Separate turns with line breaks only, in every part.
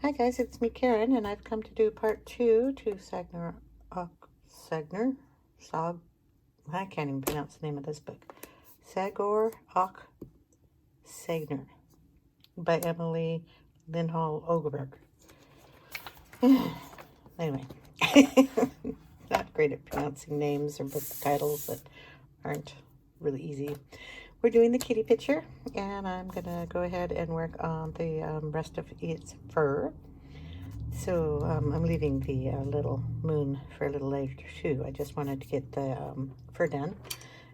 Hi guys, it's me Karen, and I've come to do part 2 to Sagor Och Sagner. I can't even pronounce the name of this book. Sagor Och Sagner by Emily Lindhall Ogerberg. Anyway, not great at pronouncing names or book titles that aren't really easy. We're doing the kitty picture, and I'm gonna go ahead and work on the rest of its fur. So I'm leaving the little moon for a little later too. I just wanted to get the fur done,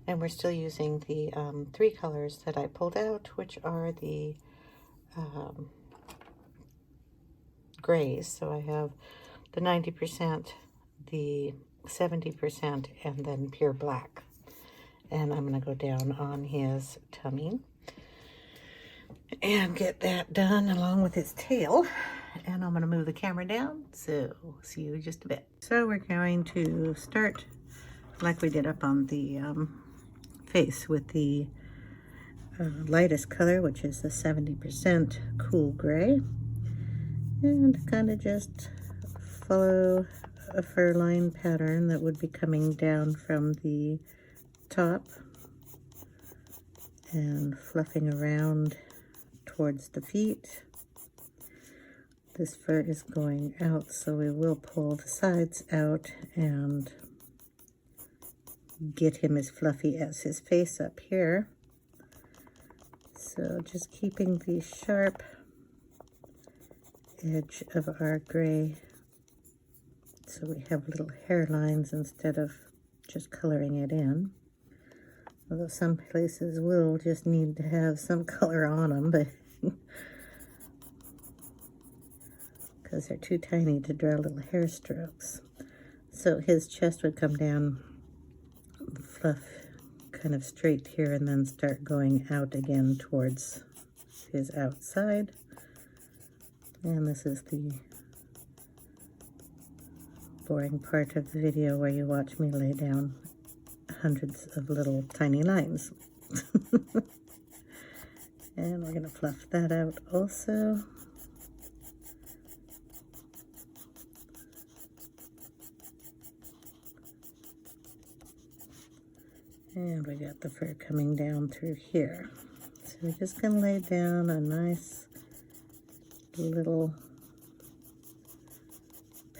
and we're still using the 3 colors that I pulled out, which are the grays. So I have the 90%, the 70%, and then pure black. And I'm going to go down on his tummy and get that done along with his tail. And I'm going to move the camera down, so see you in just a bit. So we're going to start like we did up on the face with the lightest color, which is the 70% cool gray. And kind of just follow a fur line pattern that would be coming down from the top and fluffing around towards the feet. This fur is going out, so we will pull the sides out and get him as fluffy as his face up here. So just keeping the sharp edge of our gray so we have little hairlines instead of just coloring it in. Although some places will just need to have some color on them, but because they're too tiny to draw little hair strokes. So his chest would come down, fluff kind of straight here, and then start going out again towards his outside. And this is the boring part of the video where you watch me lay down hundreds of little tiny lines. And we're going to fluff that out also. And we got the fur coming down through here. So we're just going to lay down a nice little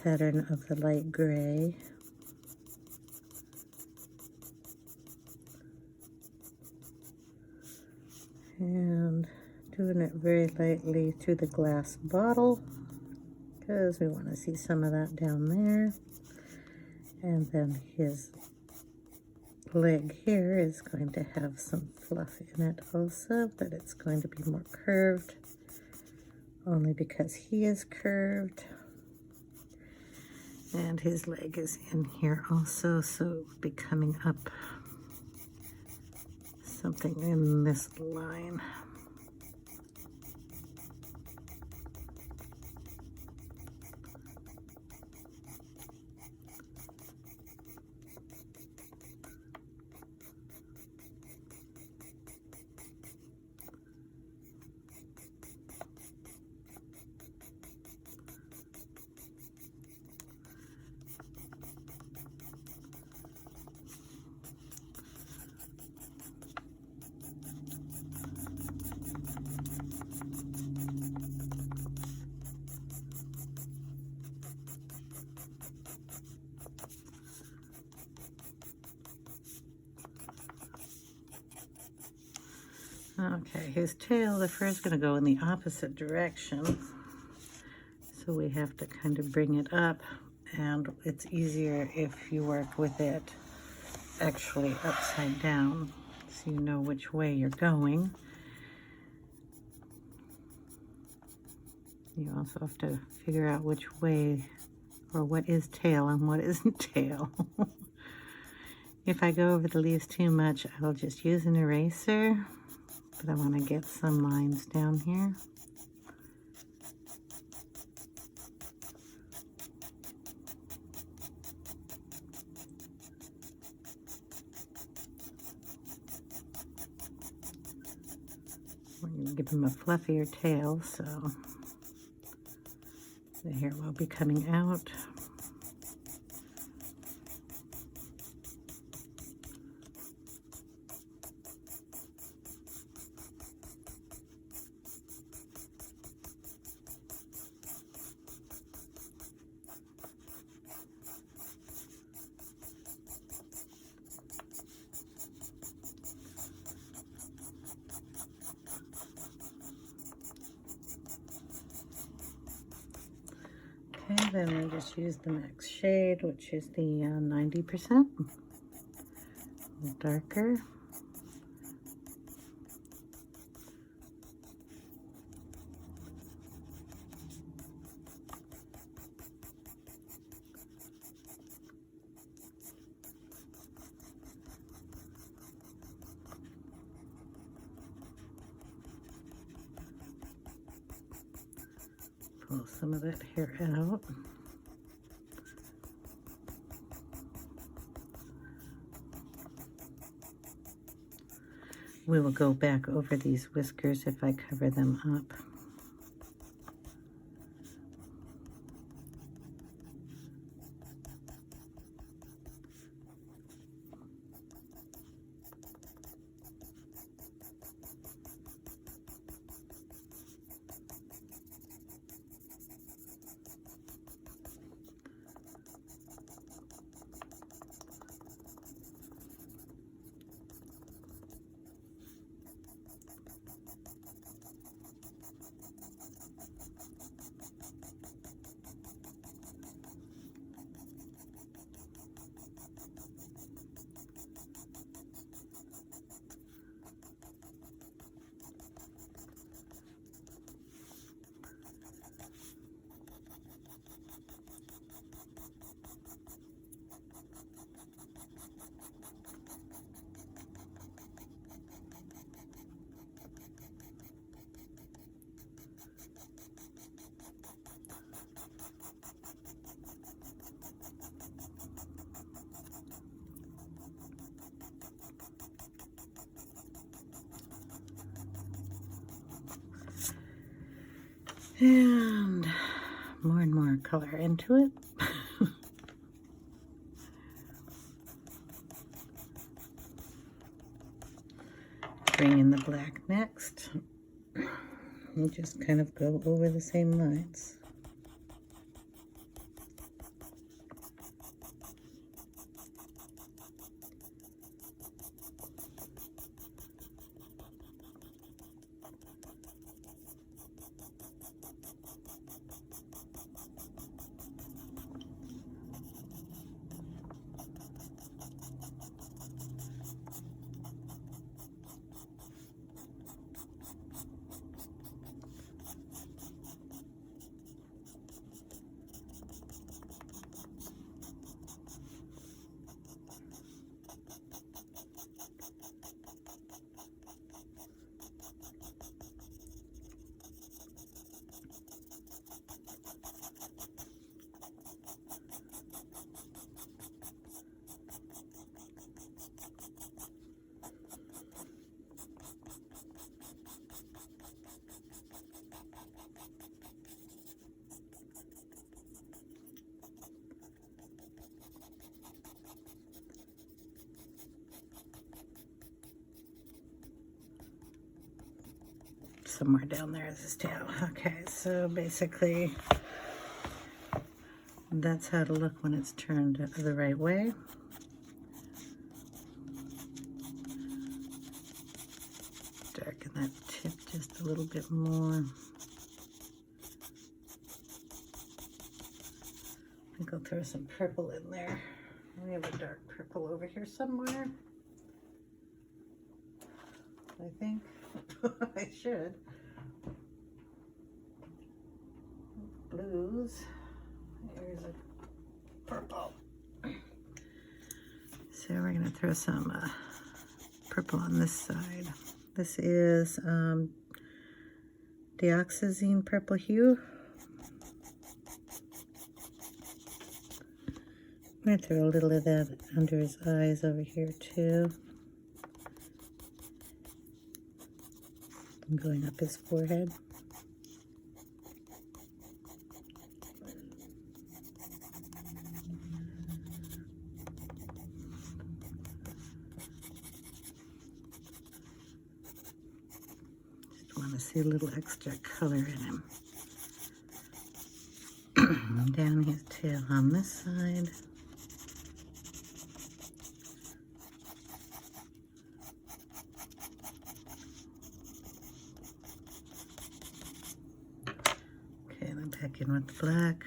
pattern of the light gray. And doing it very lightly through the glass bottle because we want to see some of that down there. And then his leg here is going to have some fluff in it also, but it's going to be more curved only because he is curved. And his leg is in here also, so it will be coming up something in this line. Okay, his tail, the fur is going to go in the opposite direction. So we have to kind of bring it up, and it's easier if you work with it actually upside down, so you know which way you're going. You also have to figure out which way, or what is tail and what isn't tail. If I go over the leaves too much, I'll just use an eraser. But I want to get some lines down here. We're going to give him a fluffier tail, so The hair will be coming out. Okay, then we just use the max shade, which is the 90%, darker. Pull some of that hair out. We will go back over these whiskers if I cover them up. And more color into it. Bring in the black next. And just kind of go over the same lines. Somewhere down there is his tail. Okay, so basically that's how to look when it's turned the right way. Darken that tip just a little bit more. I think I'll throw some purple in there. We have a dark purple over here somewhere. I think. I should. Blues. Here's a purple. So we're going to throw some purple on this side. This is Dioxazine Purple Hue. I'm going to throw a little of that under his eyes over here too. I'm going up his forehead. want to see a little extra color in him. Down his tail on this side. Okay, then back in with the black.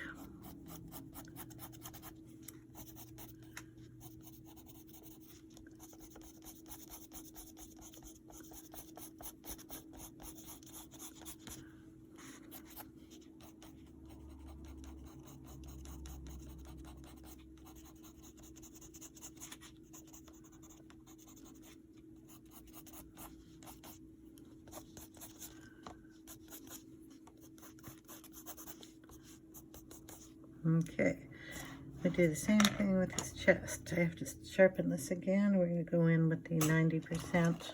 Okay, we do the same thing with his chest. I have to sharpen this again. We're going to go in with the 90%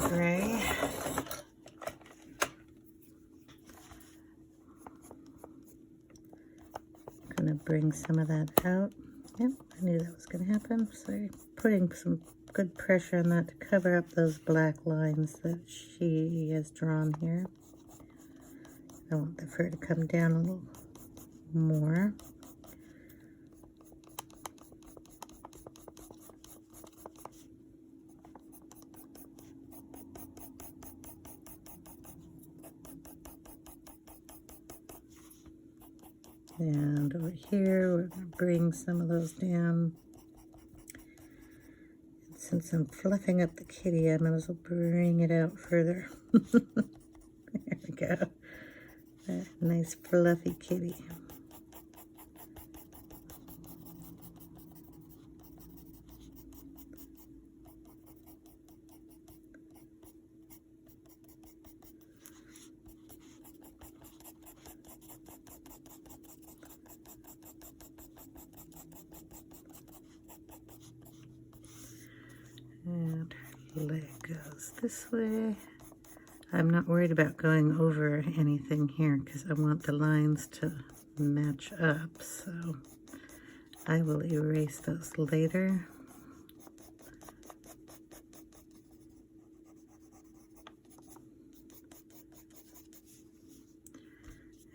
gray. I'm going to bring some of that out. Yep, I knew that was going to happen. So putting some good pressure on that to cover up those black lines that she has drawn here. I want the fur to come down a little more. And over here, we're going to bring some of those down. And since I'm fluffing up the kitty, I might as well bring it out further. There we go. That nice fluffy kitty. And her leg goes this way. I'm not worried about going over anything here because I want the lines to match up, so I will erase those later.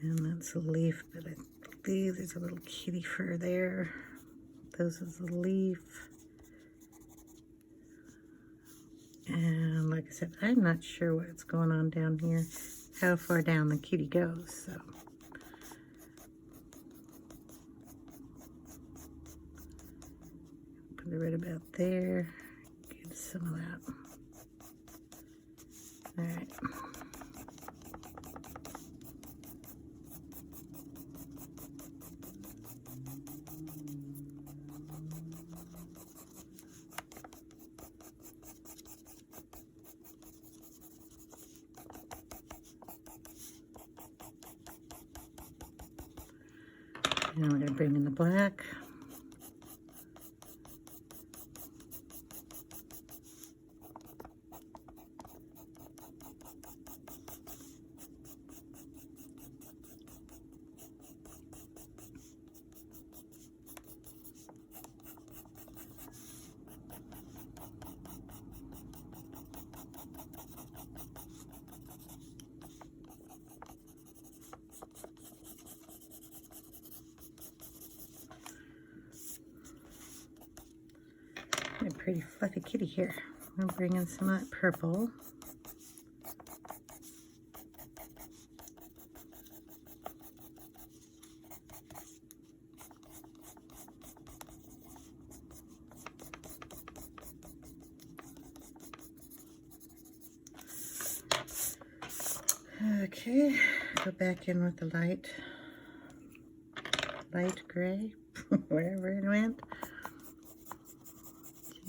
And that's a leaf, but I believe there's a little kitty fur there. This is a leaf. And like I said, I'm not sure what's going on down here, how far down the kitty goes, so. Put it right about there, get some of that. All right. Now we're going to bring in the black. A pretty fluffy kitty here. I'll bring in some of that purple. Okay, go back in with the light gray, wherever it went.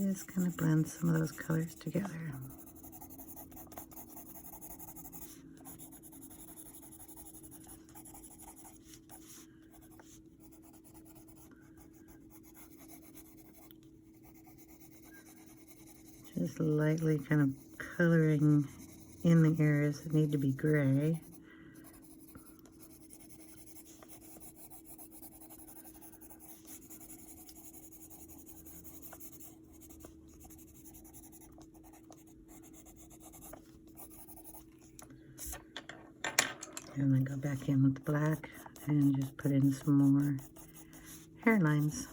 Just kind of blend some of those colors together. Just lightly kind of coloring in the areas that need to be gray. And then go back in with the black and just put in some more hairlines.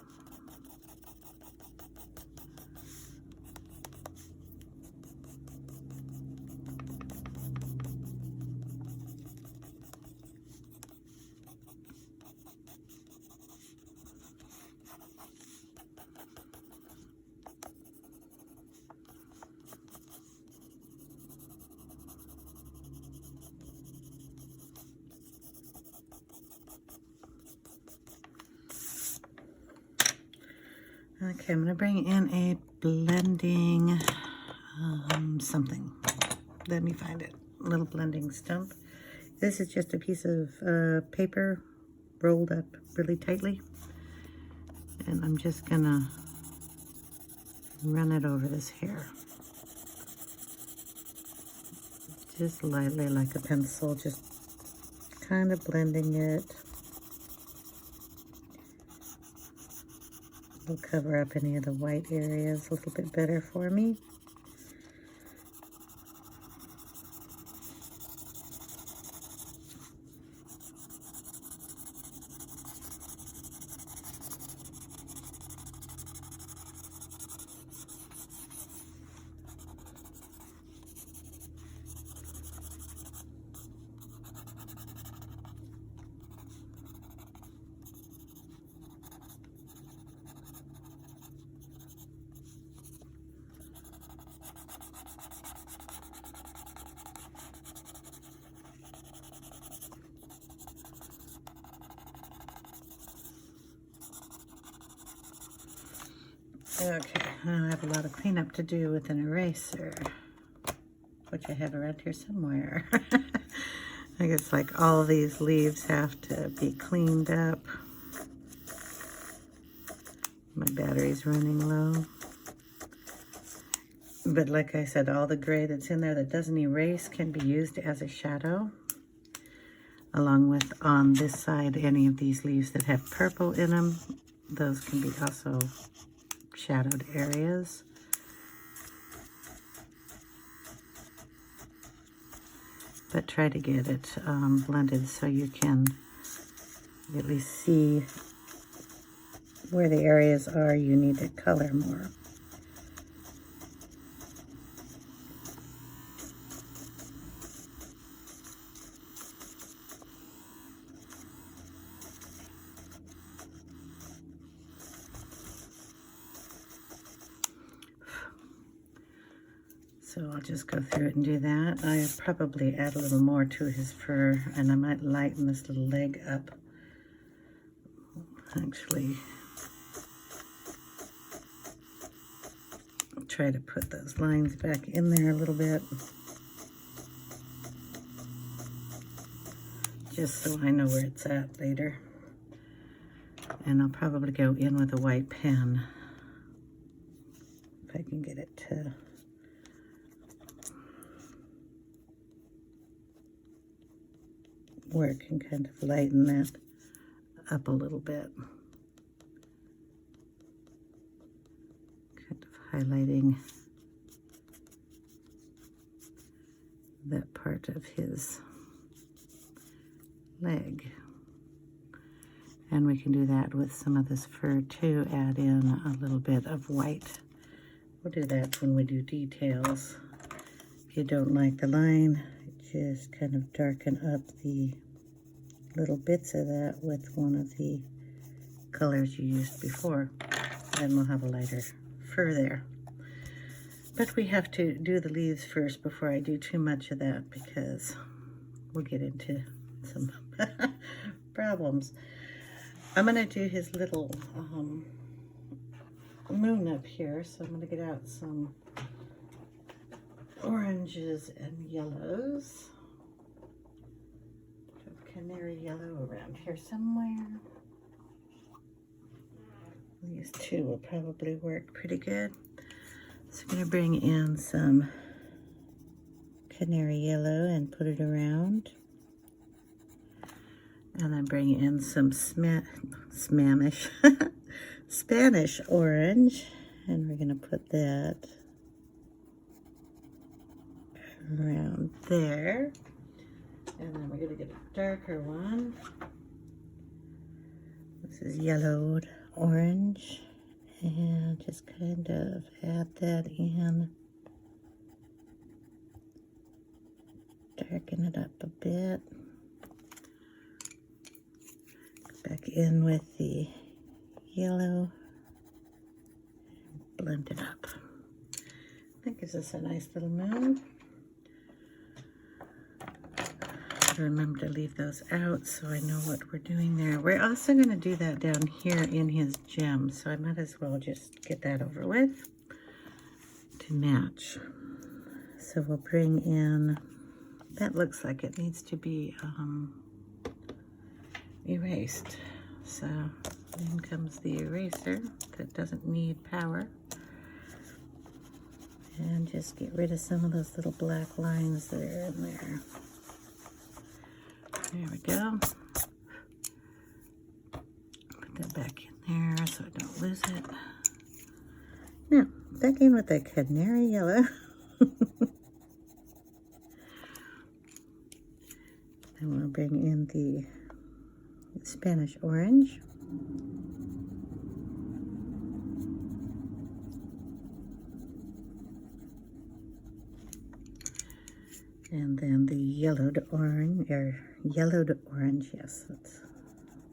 Okay, I'm going to bring in a blending something. Let me find it. A little blending stump. This is just a piece of paper rolled up really tightly. And I'm just going to run it over this hair. Just lightly like a pencil, just kind of blending it. Will cover up any of the white areas a little bit better for me. Okay, I have a lot of cleanup to do with an eraser, which I have around here somewhere. I guess like all of these leaves have to be cleaned up. My battery's running low. But like I said, all the gray that's in there that doesn't erase can be used as a shadow. Along with on this side, any of these leaves that have purple in them, those can be also shadowed areas. But try to get it blended so you can at least see where the areas are you need to color more. So I'll just go through it and do that. I probably add a little more to his fur, and I might lighten this little leg up. Actually, try to put those lines back in there a little bit. Just so I know where it's at later. And I'll probably go in with a white pen. If I can get it to work and kind of lighten that up a little bit. Kind of highlighting that part of his leg. And we can do that with some of this fur too, add in a little bit of white. We'll do that when we do details. If you don't like the line, just kind of darken up the little bits of that with one of the colors you used before. Then we'll have a lighter fur there. But we have to do the leaves first before I do too much of that, because we'll get into some problems. I'm going to do his little moon up here, so I'm going to get out some oranges and yellows. Canary Yellow around here somewhere. These two will probably work pretty good. So I'm going to bring in some Canary Yellow and put it around. And then bring in some Spanish orange. And we're going to put that around there. And then we're gonna get a darker one. This is yellowed orange. And just kind of add that in. Darken it up a bit. Go back in with the yellow. Blend it up. That gives us a nice little moon. Remember to leave those out so I know what we're doing there. We're also going to do that down here in his gem, so I might as well just get that over with to match. So we'll bring in, that looks like it needs to be erased. So in comes the eraser that doesn't need power. And just get rid of some of those little black lines that are in there. There we go. Put that back in there so I don't lose it. Now, back in with the Canary Yellow. And we'll bring in the Spanish Orange. And then the yellowed orange, yes, that's what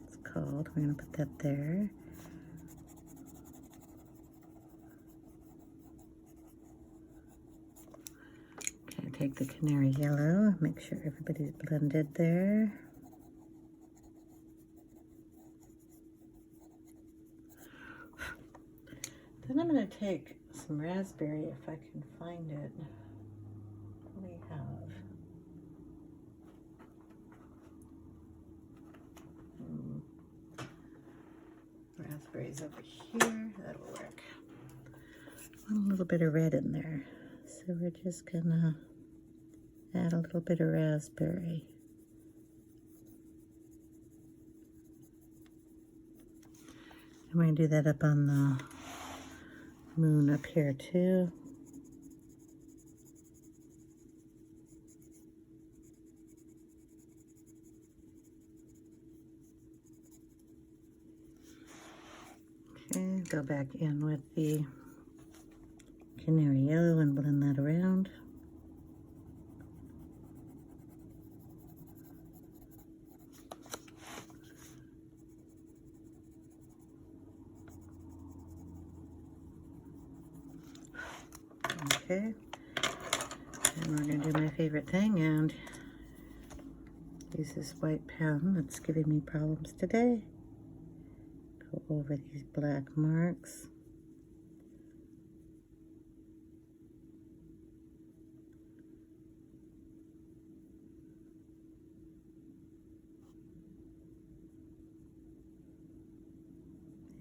it's called. We're going to put that there. Okay, take the Canary Yellow, make sure everybody's blended there. Then I'm going to take some raspberry if I can find it. What do we have? Raspberries over here, that'll work. A little bit of red in there. So we're just gonna add a little bit of raspberry. And we're gonna do that up on the moon up here too. Okay, go back in with the Canary Yellow and blend that around. Okay, and we're going to do my favorite thing and use this white pen that's giving me problems today. Go over these black marks.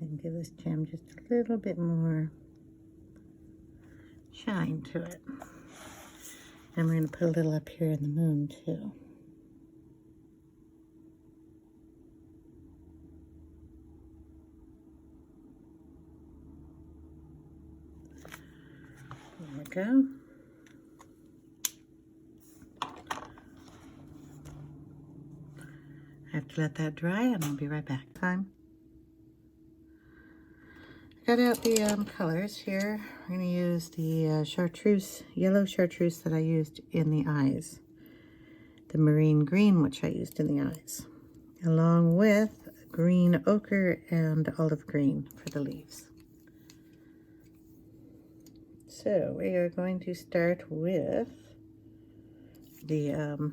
And give this gem just a little bit more shine to it. And we're going to put a little up here in the moon too. There we go. I have to let that dry and I'll be right back. Time. Got out the colors here. I'm going to use the chartreuse, yellow chartreuse that I used in the eyes. The marine green, which I used in the eyes. Along with green ochre and olive green for the leaves. So we are going to start with the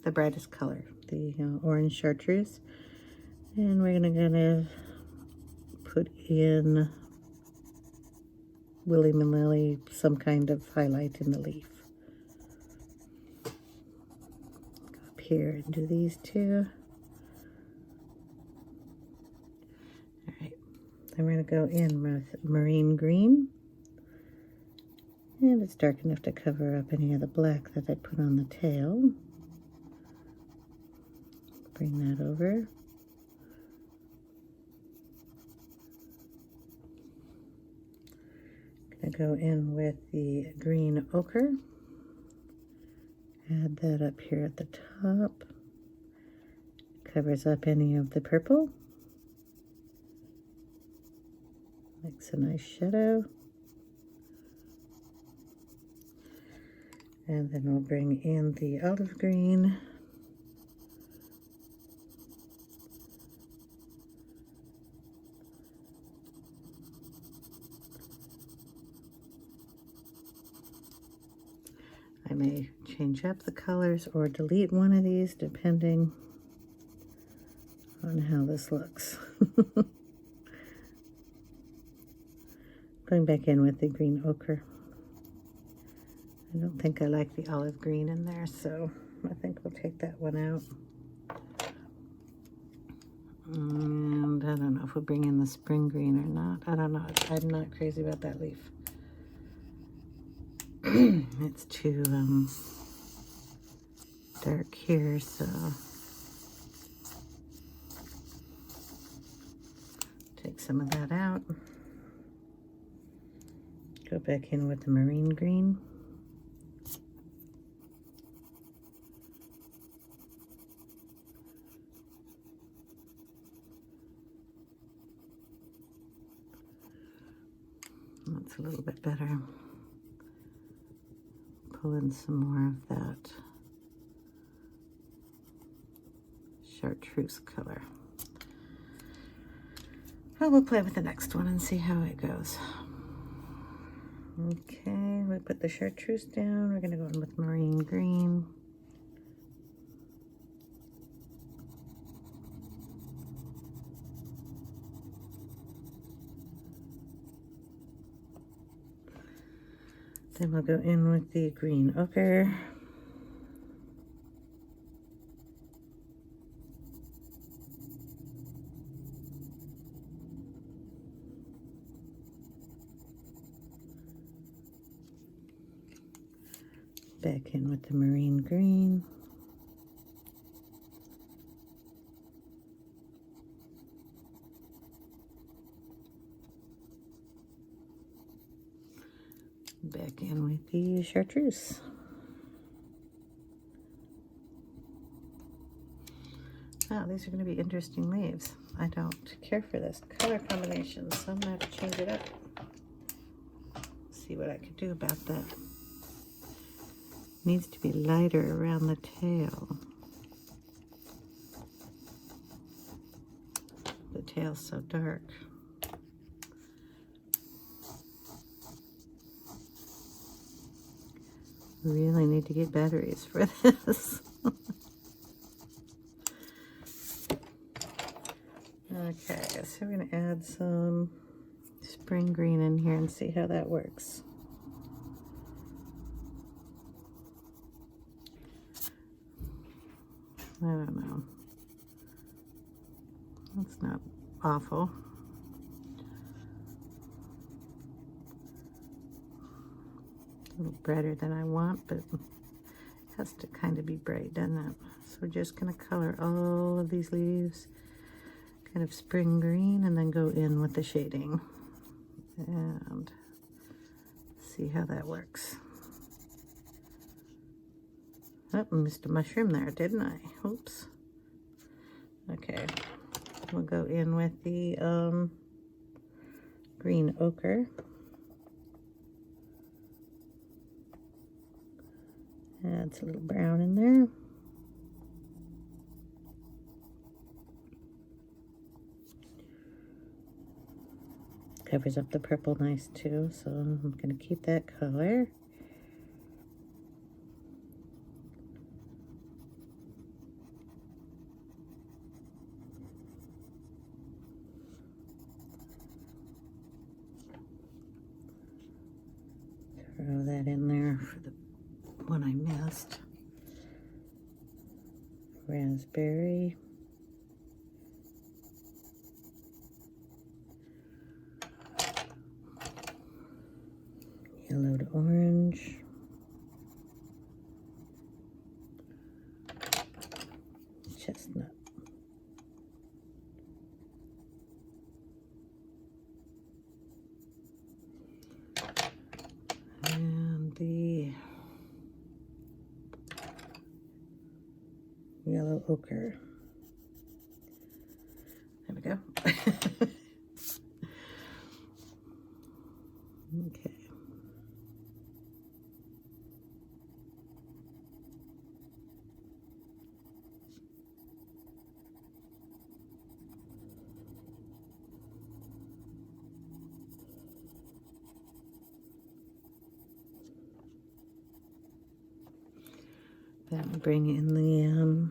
brightest color, the orange chartreuse. And we're going to put in willy-nilly some kind of highlight in the leaf. Go up here and do these two. All right, then we're going to go in with marine green. And it's dark enough to cover up any of the black that I put on the tail. Bring that over. Gonna go in with the green ochre Add that up here at the top. Covers up any of the purple. Makes a nice shadow. And then we'll bring in the olive green. I may change up the colors or delete one of these depending on how this looks. Going back in with the green ochre. I don't think I like the olive green in there, so I think we'll take that one out. And I don't know if we'll bring in the spring green or not. I don't know. I'm not crazy about that leaf. It's too dark here, so take some of that out. Go back in with the marine green. That's a little bit better. Pull in some more of that Chartreuse color. Well, we'll play with the next one and see how it goes. Okay, we put the Chartreuse down. We're going to go in with marine green. Then we'll go in with the green ochre. Back in with the marine green. Back in with the Chartreuse. Wow, these are going to be interesting leaves. I don't care for this color combination, so I'm going to have to change it up. See what I could do about that. Needs to be lighter around the tail. The tail's so dark. Really need to get batteries for this. Okay, so we're going to add some spring green in here and see how that works. I don't know. That's not awful. A little brighter than I want, but it has to kind of be bright, doesn't it? So we're just going to color all of these leaves kind of spring green and then go in with the shading and see how that works. Oh, I missed a mushroom there, didn't I? Oops. Okay, we'll go in with the green ochre. Adds a little brown in there. Covers up the purple nice too, so I'm going to keep that color. Throw that in there for the one I missed. Raspberry. Yellow to orange. Chestnut. And the Yellow Ochre. There we go. Okay. Then bring in the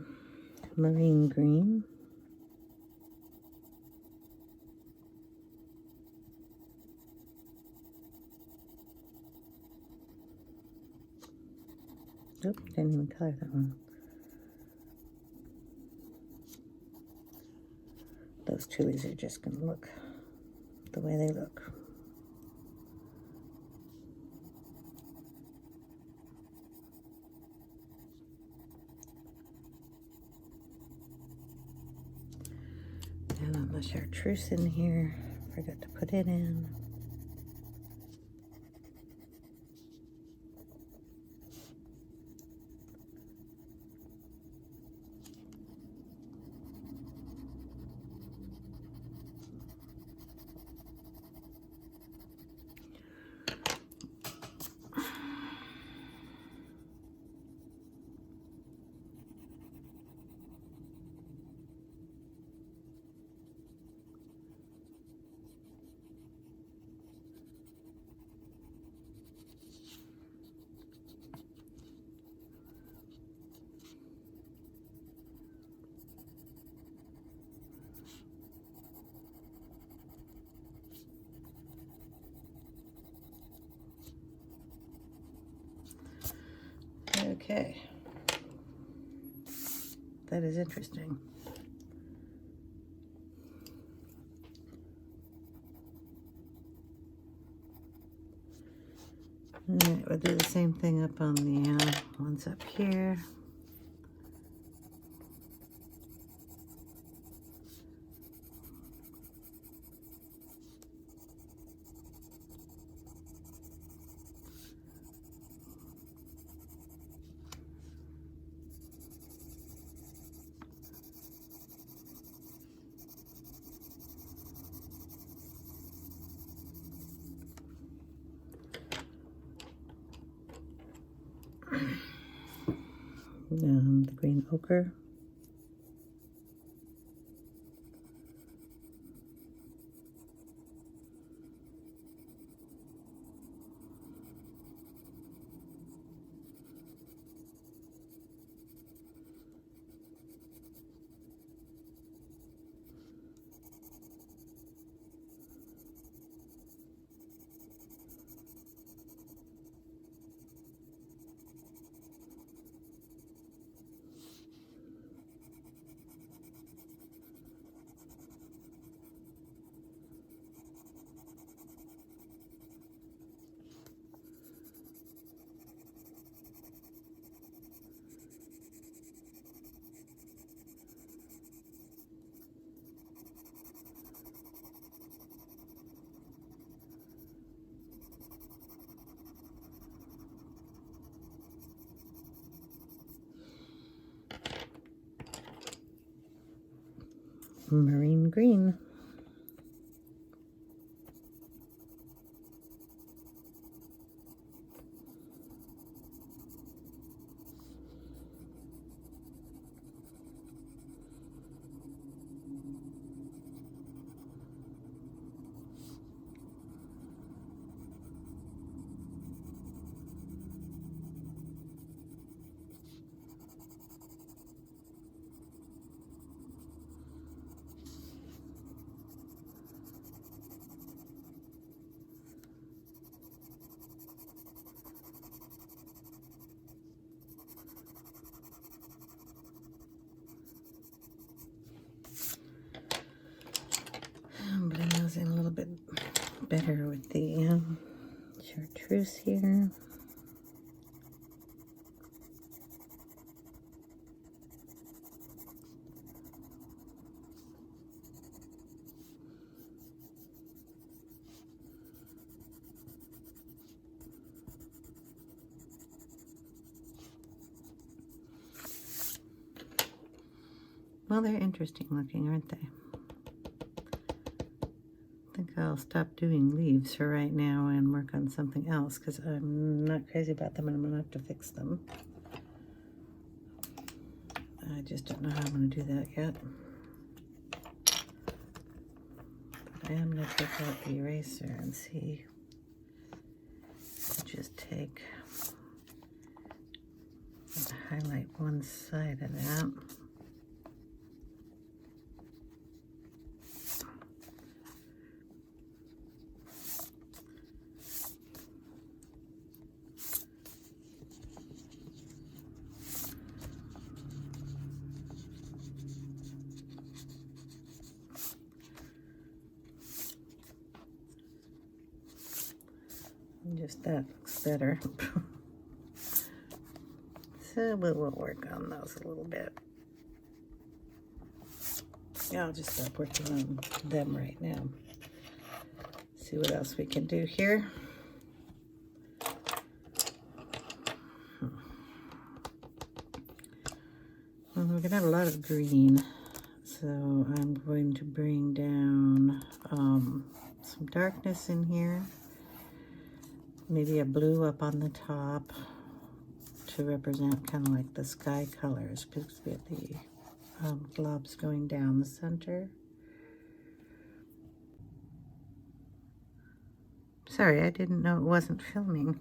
marine green. Nope, didn't even color that one. Those tulies are just going to look the way they look. And on the Chartreuse in here, forgot to put it in. Okay, that is interesting. All right, we'll do the same thing up on the ones up here. The green ochre. Marine green. Blend those in a little bit better with the Chartreuse here. Well, they're interesting looking, aren't they? I think I'll stop doing leaves for right now and work on something else because I'm not crazy about them and I'm gonna have to fix them. I just don't know how I'm gonna do that yet. But I am gonna take out the eraser and see. I'll just take and highlight one side of that. Just that looks better. So we'll work on those a little bit. Yeah, I'll just stop working on them right now. See what else we can do here. Well, we're gonna have a lot of green, so I'm going to bring down some darkness in here. Maybe a blue up on the top to represent kind of like the sky colors, because we have the globs going down the center. Sorry, I didn't know it wasn't filming.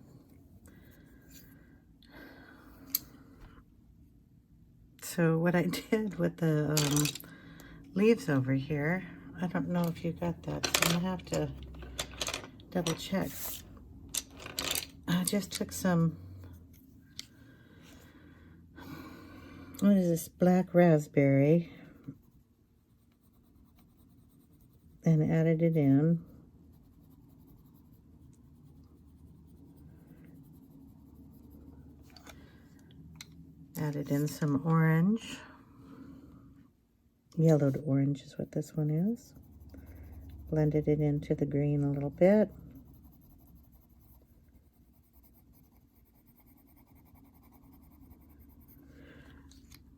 So what I did with the leaves over here, I don't know if you got that, so I'm gonna have to double check. I just took some, what is this, black raspberry, and added it in. Added in some orange. Yellowed orange is what this one is. Blended it into the green a little bit.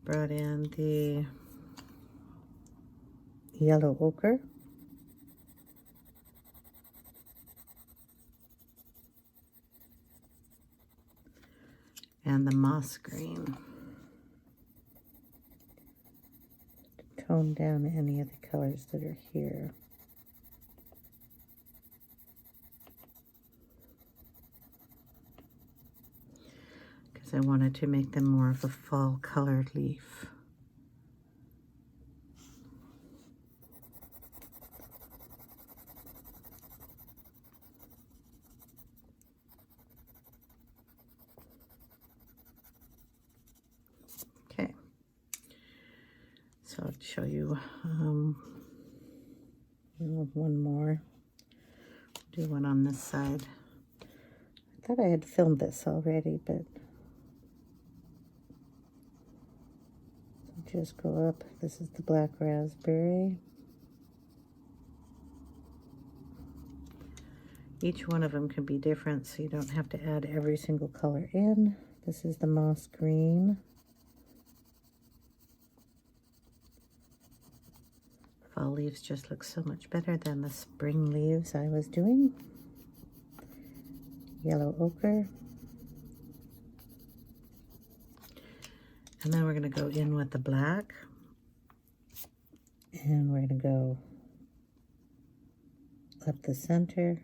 Brought in the yellow ochre. And the moss green. To tone down any of the colors that are here. I wanted to make them more of a fall colored leaf. Okay, so I'll show you one more. Do one on this side. I thought I had filmed this already, but just go up. This is the black raspberry. Each one of them can be different, so you don't have to add every single color in. This is the moss green. Fall leaves just look so much better than the spring leaves I was doing. Yellow ochre. And then we're going to go in with the black. And we're going to go up the center.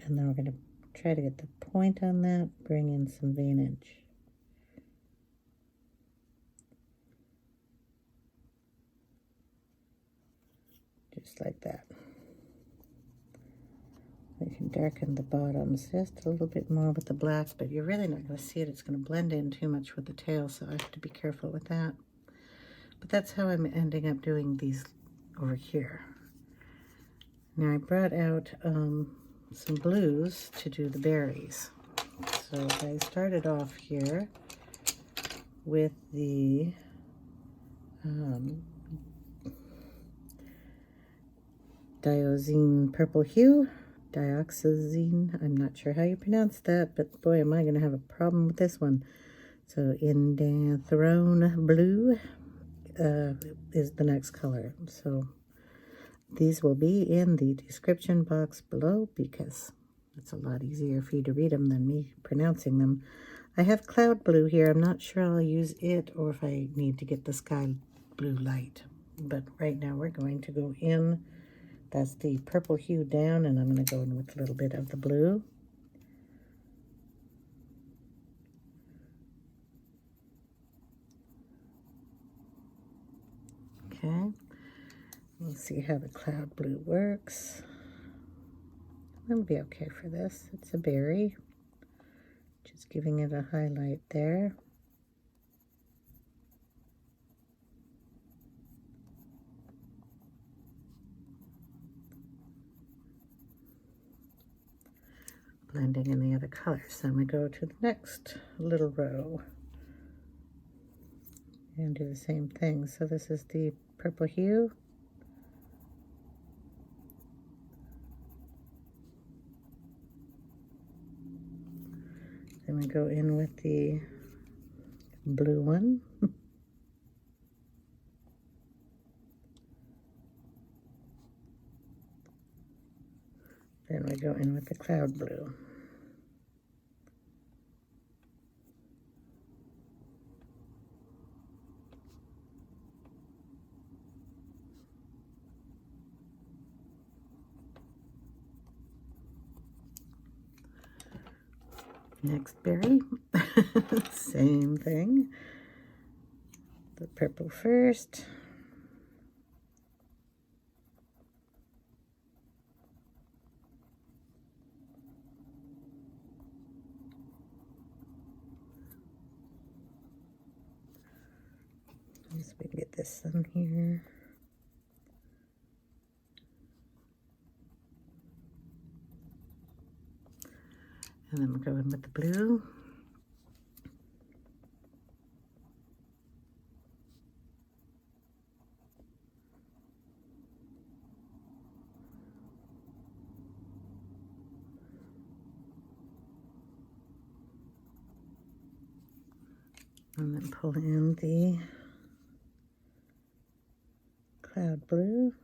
And then we're going to try to get the point on that, bring in some veinage. Just like that. We can darken the bottoms just a little bit more with the black, but you're really not going to see it. It's going to blend in too much with the tail, so I have to be careful with that. But that's how I'm ending up doing these over here. Now I brought out some blues to do the berries. So I started off here with the Dioxazine Purple Hue. Dioxazine, I'm not sure how you pronounce that, but boy, am I going to have a problem with this one. So Indanthrone Blue, is the next color. So these will be in the description box below because it's a lot easier for you to read them than me pronouncing them. I have Cloud Blue here. I'm not sure I'll use it or if I need to get the Sky Blue light. But right now we're going to go in. That's the purple hue down, and I'm going to go in with a little bit of the blue. Okay. Let's see how the Cloud Blue works. It'll be okay for this. It's a berry. Just giving it a highlight there. Blending in the other colors. Then we go to the next little row and do the same thing. So this is the purple hue. Then we go in with the blue one. Then we go in with the Cloud Blue. Next berry, same thing. The purple first. So we can get this sun here. And then we'll go in with the blue. And then pull in the Cloud Blue.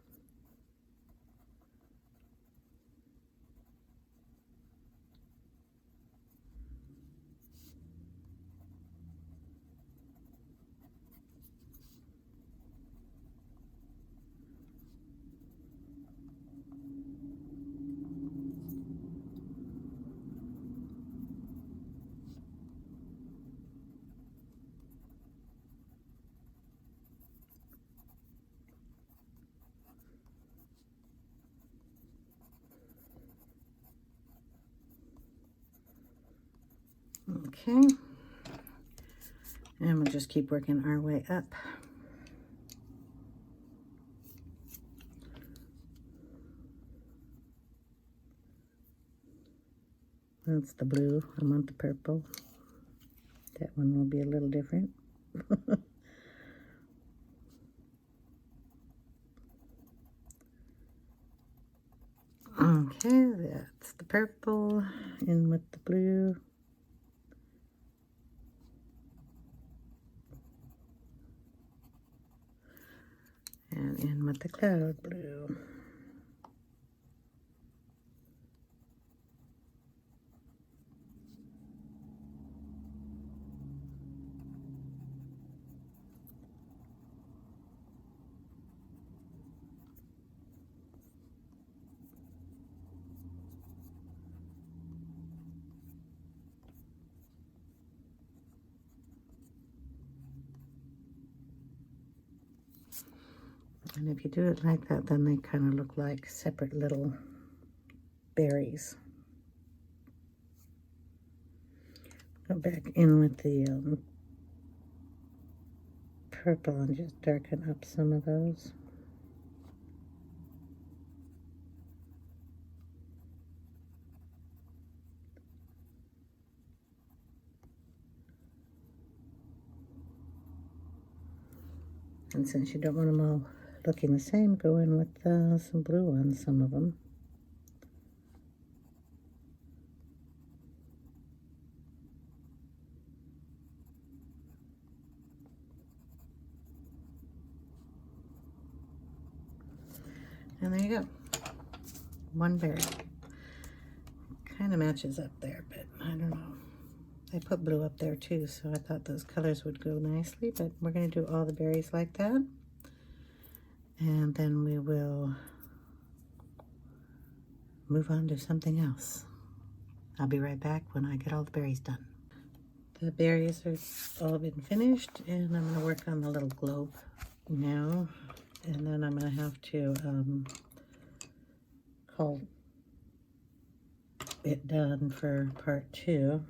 Okay, and we'll just keep working our way up. That's the blue. I want the purple. That one will be a little different. Okay, that's the purple in with the blue. And in with the Cloud Blue. And if you do it like that, then they kind of look like separate little berries. Go back in with the purple and just darken up some of those. And since you don't want them all looking the same, go in with some blue on some of them. And there you go. One berry. Kind of matches up there, but I don't know. I put blue up there too, so I thought those colors would go nicely, but we're going to do all the berries like that. And then we will move on to something else. I'll be right back when I get all the berries done. The berries are all been finished, and I'm going to work on the little globe now. And then I'm going to have to call it done for part 2.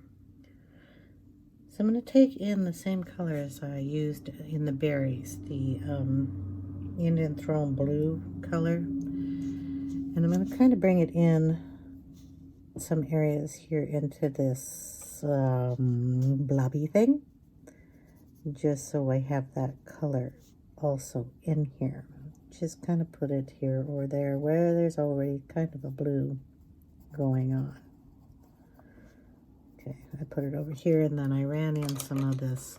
So I'm going to take in the same color as I used in the berries, the Indanthrone Blue color. And I'm going to kind of bring it in some areas here into this blobby thing, just so I have that color also in here. Just kind of put it here or there where there's already kind of a blue going on. Okay, I put it over here, and then I ran in some of this,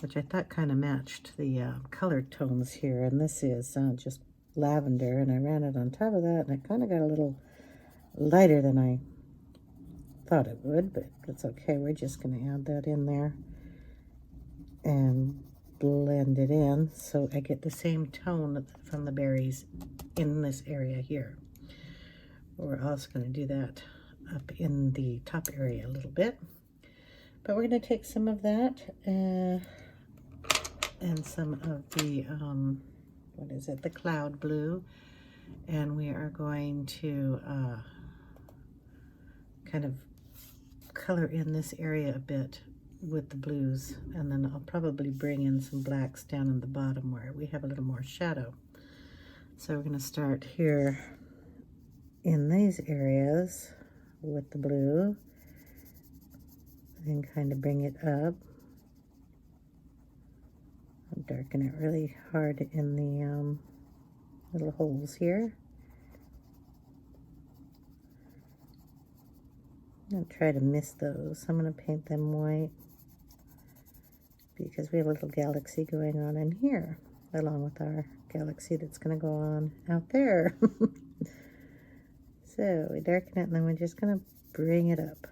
which I thought kind of matched the color tones here, and this is just lavender, and I ran it on top of that, and it kind of got a little lighter than I thought it would, but that's okay. We're just going to add that in there and blend it in so I get the same tone from the berries in this area here. We're also going to do that up in the top area a little bit, but we're going to take some of that and some of the what is it, the cloud blue, and we are going to kind of color in this area a bit with the blues, and then I'll probably bring in some blacks down in the bottom where we have a little more shadow. So we're going to start here in these areas with the blue and kind of bring it up. I'll darken it really hard in the little holes here. I'm going to try to miss those. I'm going to paint them white because we have a little galaxy going on in here along with our galaxy that's going to go on out there. So we darken it, and then we're just going to bring it up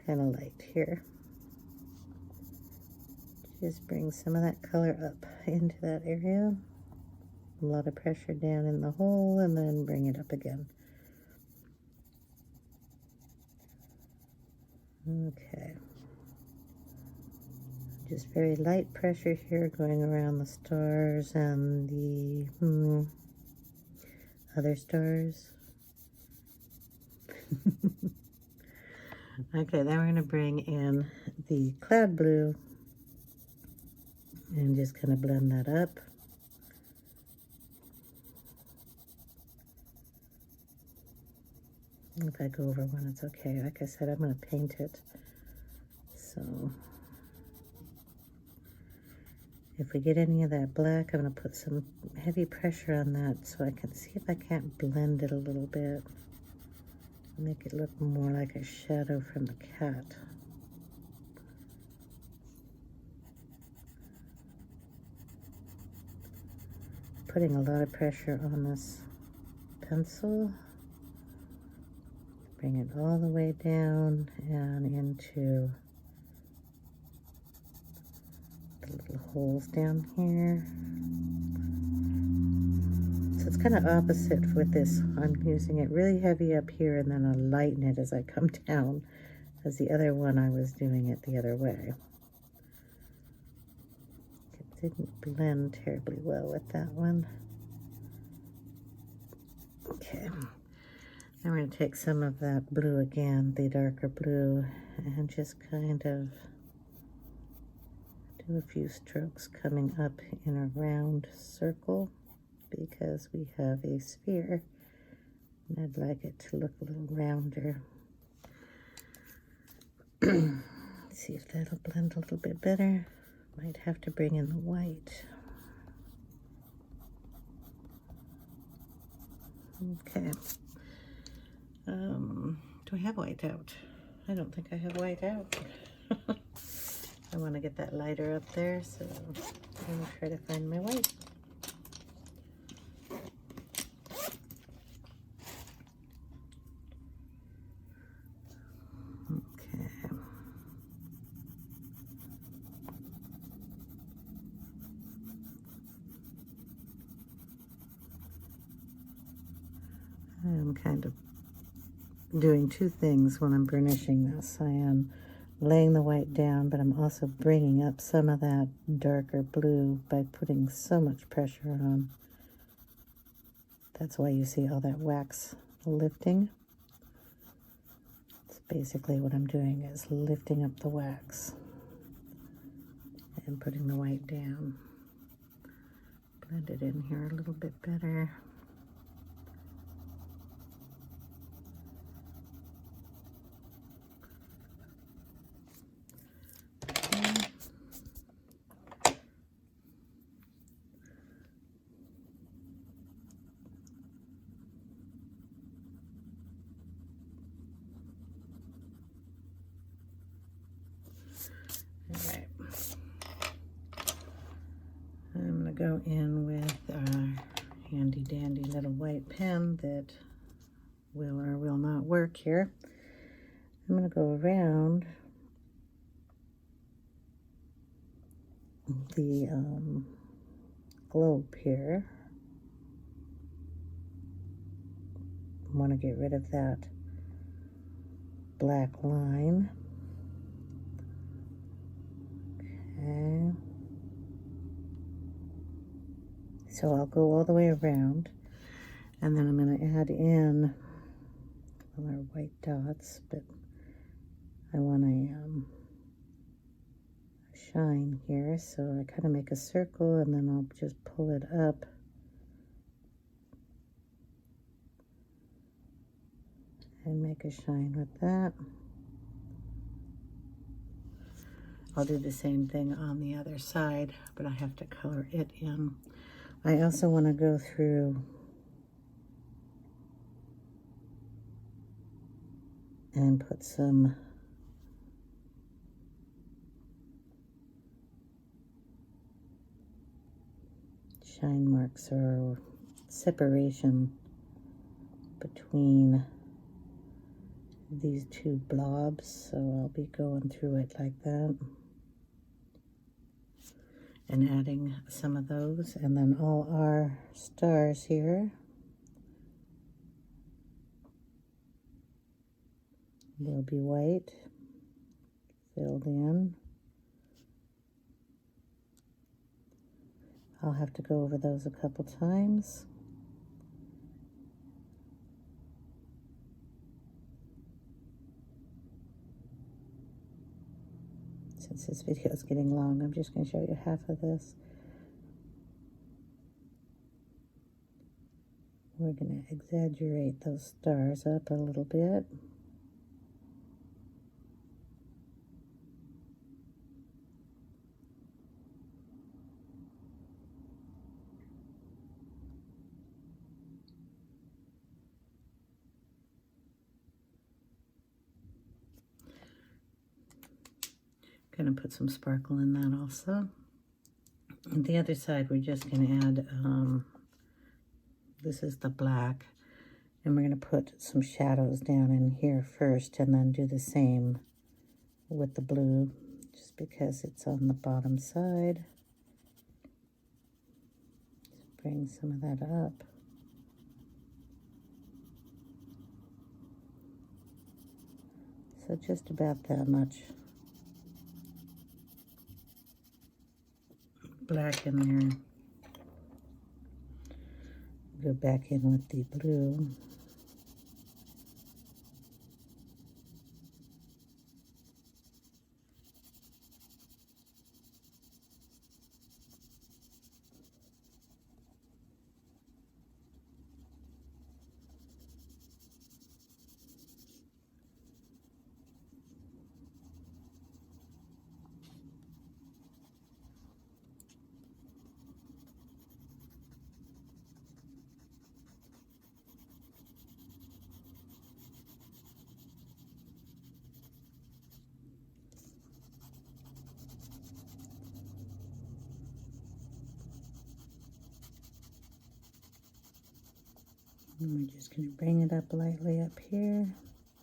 kind of light here. Just bring some of that color up into that area. A lot of pressure down in the hole, and then bring it up again. Okay. Just very light pressure here going around the stars and the other stars. Okay, then we're going to bring in the cloud blue and just kind of blend that up. If I go over one, it's okay. Like I said, I'm going to paint it. So if we get any of that black, I'm going to put some heavy pressure on that so I can see if I can't blend it a little bit. Make it look more like a shadow from the cat. Putting a lot of pressure on this pencil. Bring it all the way down and into the little holes down here. So it's kind of opposite with this. I'm using it really heavy up here, and then I'll lighten it as I come down, as the other one I was doing it the other way. It didn't blend terribly well with that one. Okay. Then we're going to take some of that blue again, the darker blue, and just kind of do a few strokes coming up in a round circle because we have a sphere and I'd like it to look a little rounder. See if that'll blend a little bit better. Might have to bring in the white. Okay. Do I have white out? I don't think I have white out. I want to get that lighter up there, so I'm going to try to find my white. kind of doing two things when I'm burnishing this. I am laying the white down, but I'm also bringing up some of that darker blue by putting so much pressure on. That's why you see all that wax lifting. It's basically what I'm doing is lifting up the wax and putting the white down. Blend it in here a little bit better. Alright, I'm going to go in with our handy dandy little white pen that will or will not work here. I'm going to go around the globe here. I want to get rid of that black line. Okay. So I'll go all the way around, and then I'm going to add in our white dots, but I want a shine here, so I kind of make a circle, and then I'll just pull it up and make a shine with that. I'll do the same thing on the other side, but I have to color it in. I also want to go through and put some shine marks or separation between these two blobs, so I'll be going through it like that and adding some of those, and then all our stars here will be white, filled in. I'll have to go over those a couple times. Since this video is getting long, I'm just going to show you half of this. We're going to exaggerate those stars up a little bit. Going to put some sparkle in that also. And the other side, we're just going to add, this is the black, and we're going to put some shadows down in here first, and then do the same with the blue, just because it's on the bottom side. Just bring some of that up. So just about that much black in there. Go back in with the blue. And we're just going to bring it up lightly up here,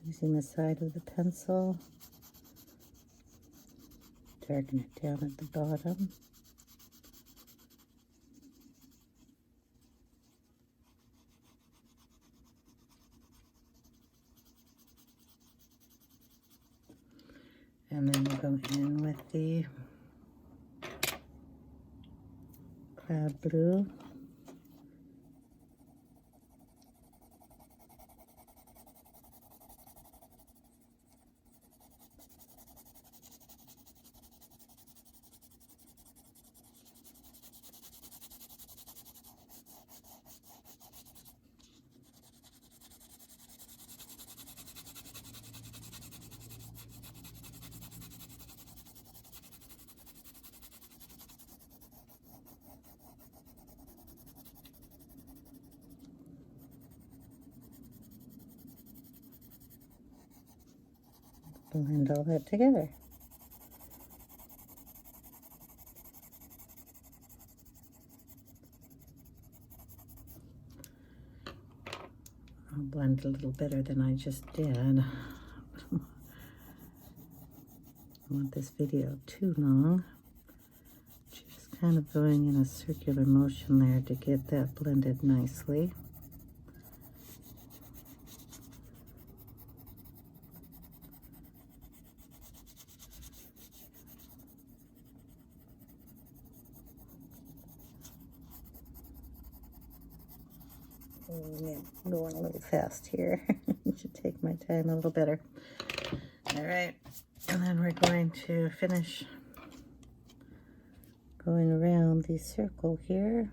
using the side of the pencil. Darken it down at the bottom. And then we'll go in with the cloud blue. Blend all that together. I'll blend a little better than I just did. I don't want this video too long. Just kind of going in a circular motion there to get that blended nicely. Yeah, I'm going a little fast here. I should take my time a little better. All right, and then we're going to finish going around the circle here.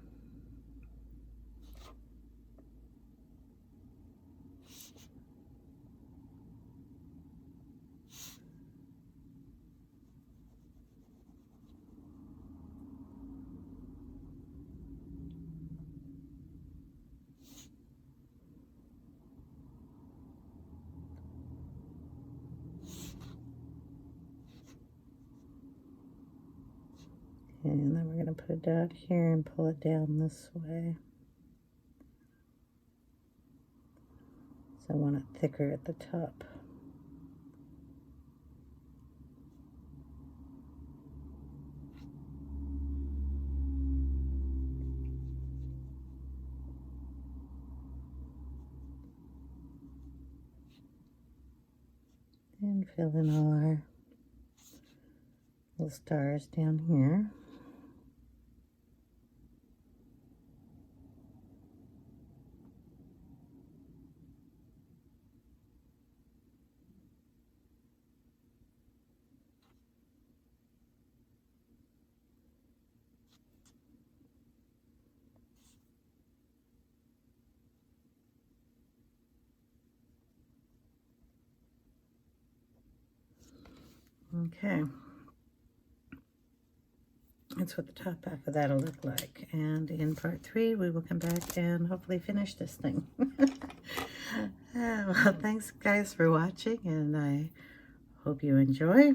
And then we're going to put a dot here and pull it down this way. So I want it thicker at the top. And fill in all our little stars down here. Okay, that's what the top half of that'll look like. And in part 3, we will come back and hopefully finish this thing. Well, thanks guys for watching, and I hope you enjoy.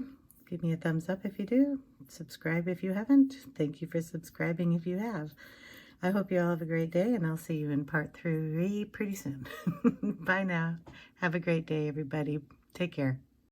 Give me a thumbs up if you do. Subscribe if you haven't. Thank you for subscribing if you have. I hope you all have a great day, and I'll see you in part 3 pretty soon. Bye now. Have a great day, everybody. Take care.